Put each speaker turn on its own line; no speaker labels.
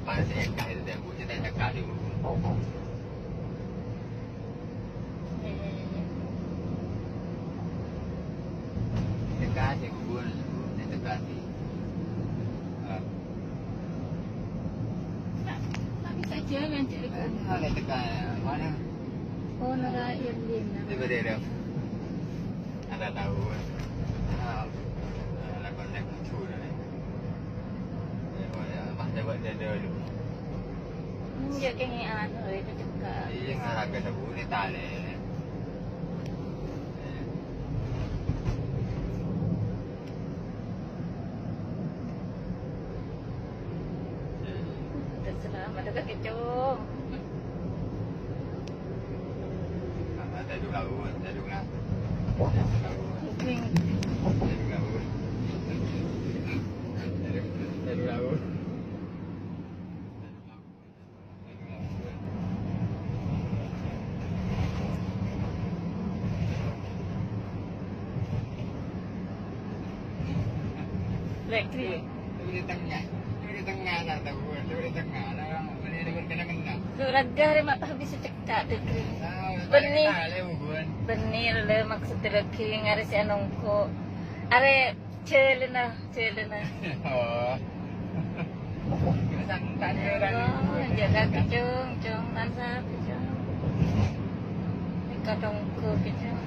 Pada saya kaya dia pun saya cakap dia pun. Cakap dia pun, dia cakap dia.
Tak bisa jalan cik.
Ada cakap mana?
Oh, nak yang lain.
Dia dia. Ada tahu. Lakon naik lucu dah ni. Dia buat dia dulu.
Dia kengian, dia cakap.
Iya ngaraga sa buli tali.
Selamat datang ke Jom.
Ada dulu laut, ada dulu laut.
Mungkin
Ada dulu laut.
elektrik.
Di tengah lah tahu, di tengah lah. Boleh kena.
Surat gari mak habis cekak dekat. Benih le maksud lagi ngari si anongko. Are celena.
Oh. Santai orang.
Jaga kejong nansa kejong. Kadongko kejong.